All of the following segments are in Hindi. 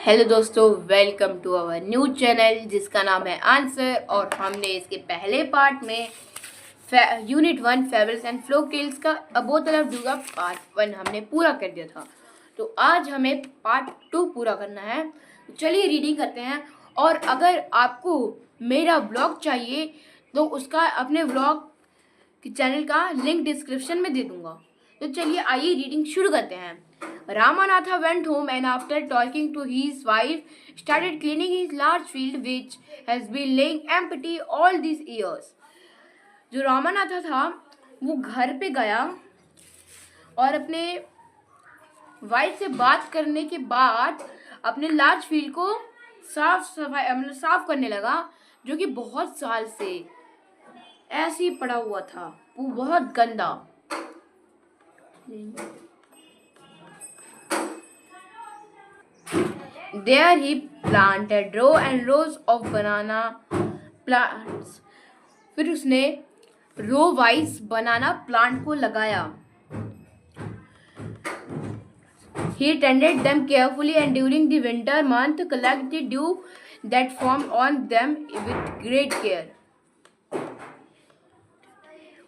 हेलो दोस्तों, welcome to our new channel जिसका नाम है आंसर। और हमने इसके पहले पार्ट में unit 1 fables and folk tales का अबोव द डू का पार्ट 1 हमने पूरा कर दिया था। तो आज हमें पार्ट 2 पूरा करना है। तो चलिए रीडिंग करते हैं। और अगर आपको मेरा ब्लॉग चाहिए तो उसका अपने ब्लॉग के चैनल का लिंक डिस्क्रिप्शन में दे दूंगा। तो चलिए आइए रीडिंग शुरू करते हैं। Ramanatha went home and after talking to his wife started cleaning his large field which has been laying empty all these years. जो रामानाथा था वो घर पे गया और अपने वाइफ से बात करने के बाद अपने लार्ज फील्ड को साफ करने लगा, जो कि बहुत साल से ऐसे ही पड़ा हुआ था, वो बहुत गंदा। There he planted row and rows of banana plants. फिर उसने रो वाइज बनाना प्लांट को लगाया। He tended them carefully and during the winter month collected the dew that formed on them with great care.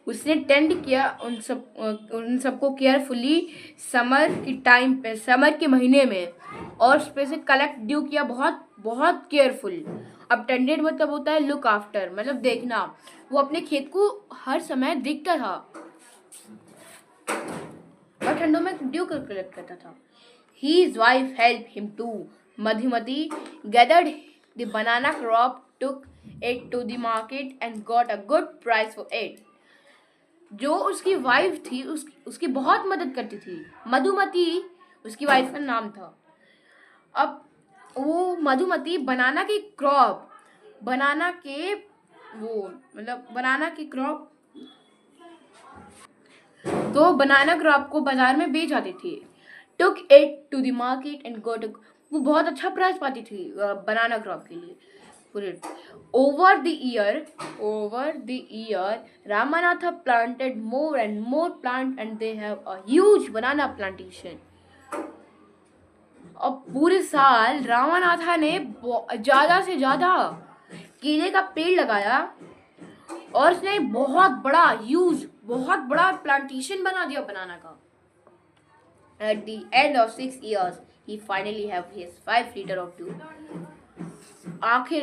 उसने टेंड किया उन सबको केयरफुली समर के महीने में, और उस पे से कलेक्ट ड्यू किया बहुत बहुत केयरफुल। अब टेंडेड मतलब होता है लुक आफ्टर, मतलब देखना। वो अपने खेत को हर समय देखता था और ठंडों में ड्यू कलेक्ट करता था। His wife helped him too. Madhumati gathered the banana crop, took it to the market and got a good price for it. जो उसकी वाइफ थी उसकी बहुत मदद करती थी। मधुमती उसकी वाइफ का नाम था। अब वो मधुमती बनाना की क्रॉप को बाजार में बेच आती थी। Took it to the market and got, वो बहुत अच्छा प्राइस पाती थी बनाना क्रॉप के लिए। Over the year, Ramanatha planted more and more plants and they have a huge banana plantation. अब पूरे साल रामानाथा ने ज़्यादा से ज़्यादा केले का पेड़ लगाया और उसने बहुत बड़ा प्लांटेशन बना दिया बनाना का। At the end of 6 years, he finally have his 5 liter of dew. आखिर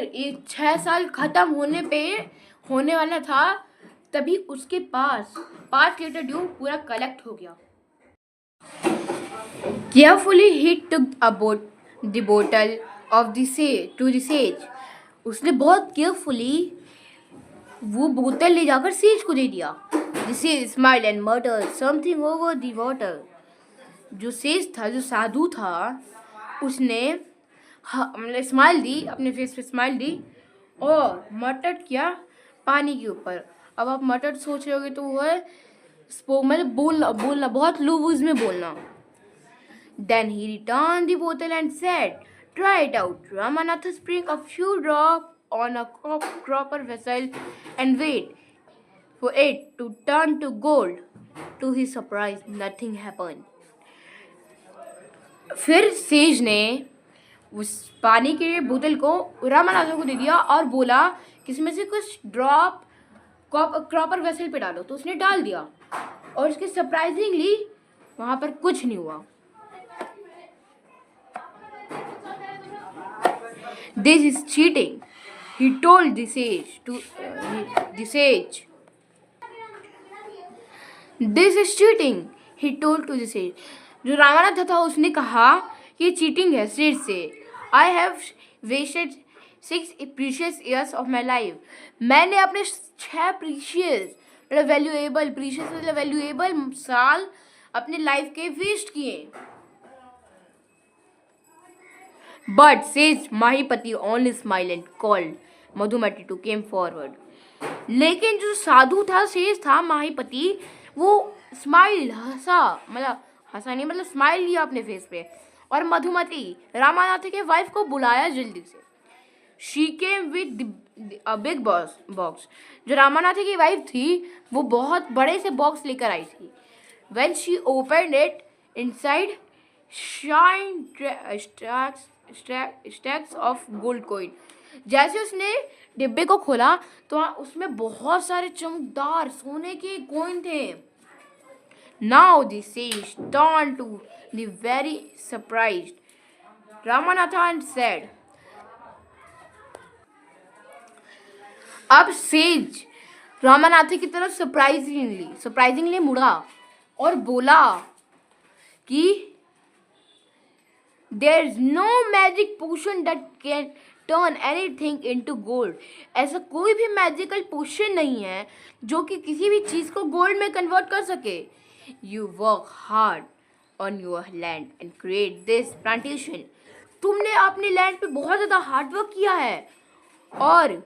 6 साल खत्म होने वाला था, तभी उसके पास 5 लीटर ड्यू पूरा कलेक्ट हो गया। Carefully he took the bottle of the sage. उसने बहुत केयरफुली वो बोतल ले जाकर सेज को दे दिया। The sage smiled and muttered something over the water. जो सेज था, जो साधु था, उसने स्माइल दी, अपने फेस पे स्माइल दी और मटट किया पानी के ऊपर। अब आप मटट सोच रहे होगे तो वो है मतलब बोलना बहुत लूज में बोलना। Then he returned the bottle and said, "Try it out." Ramanatha sprinkled a few drops on a copper vessel and waited for it to turn to gold. To his surprise, nothing happened. फिर सेज ने उस पानी के बोतल को रामानाथा को दे दिया और बोला कि इसमें से कुछ ड्रॉप क्रॉपर वेसल पे डालो। तो उसने डाल दिया और उसके सरप्राइजिंगली वहां पर कुछ नहीं हुआ। This is cheating, he told the sage. This is cheating, he told to the sage. जो रामानाथा था उसने कहा कि ये चीटिंग है सेज से। I have wasted 6 precious years of my life. मैंने अपने 6 वैल्यूएबल साल अपने लाइफ के वेस्ट किए। But sage Mahipati only smiled and called Madhumati to came forward. लेकिन जो साधु था, सेज था माहीपति, वो स्माइल मतलब स्माइल लिया अपने फेस पे और मधुमती रामानाथ के वाइफ को बुलाया जल्दी से। She came with a big box. जो रामानाथ की वाइफ थी वो बहुत बड़े से बॉक्स लेकर आई थी। When she opened it, inside shine stacks of gold coin. जैसे उसने डिब्बे को खोला तो उसमें बहुत सारे चमकदार सोने के कॉइन थे। Now the sage turned to the very surprised Ramanatha and said, अब सेज रामानाथी की तरफ सरप्राइजिंगली मुड़ा और बोला कि there is no magic potion that can turn anything into gold. ऐसा कोई भी मैजिकल पोशन नहीं है जो कि किसी भी चीज़ को गोल्ड में कन्वर्ट कर सके। You work hard on your land and create this plantation. तुमने अपने लैंड पे बहुत ज़्यादा हार्डवर्क किया है और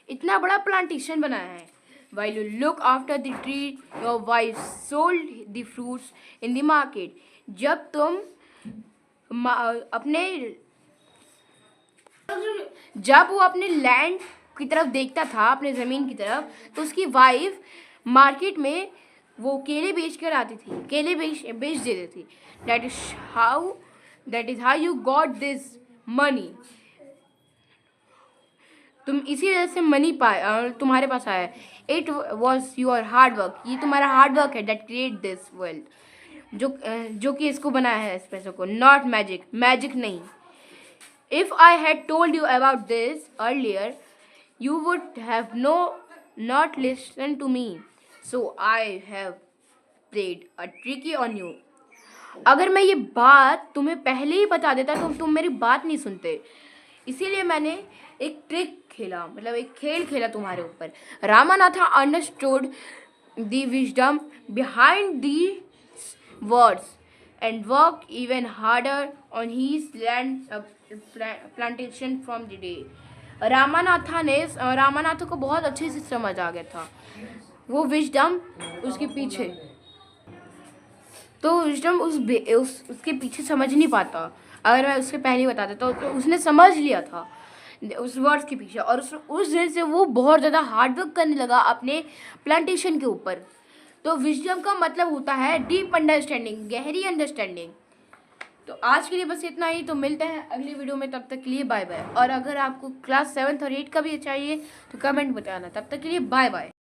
इतना बड़ा प्लांटेशन बनाया है। While you look after the tree, your wife sold the fruits in the market. जब तुम जब वो अपने लैंड की तरफ देखता था, अपने ज़मीन की तरफ, तो उसकी वाइफ मार्केट में वो केले बेच कर आती थी, केले बेच देती थी। That is how you got this money. तुम इसी वजह से मनी तुम्हारे पास आया। It was your hard work. ये तुम्हारा हार्ड वर्क है दैट क्रिएट दिस वेल्थ, जो कि इसको बनाया है, इस पैसों को। नॉट मैजिक नहीं। If I had told you about this earlier you would have not listen to me, so I have played a tricky on you. अगर मैं ये बात तुम्हें पहले ही बता देता तो तुम मेरी बात नहीं सुनते, इसीलिए मैंने एक ट्रिक खेला, मतलब एक खेल खेला तुम्हारे ऊपर। Ramanatha understood the wisdom behind the words and work even harder on his land plantation from the day. Ramanatha को बहुत अच्छे से समझ आ गया था वो विजडम उसके पीछे, तो विजडम उसके पीछे समझ नहीं पाता। अगर मैं उससे पहले बता देता तो उसने समझ लिया था उस वर्ड्स के पीछे, और उस दिन से वो बहुत ज़्यादा हार्डवर्क करने लगा अपने प्लांटेशन के ऊपर। तो विजडम का मतलब होता है डीप अंडरस्टैंडिंग, गहरी अंडरस्टैंडिंग। तो आज के लिए बस इतना ही। तो मिलते हैं अगली वीडियो में, तब तक के लिए बाय बाय। और अगर आपको क्लास 7th और 8 का भी चाहिए तो कमेंट बताना। तब तक के लिए बाय बाय।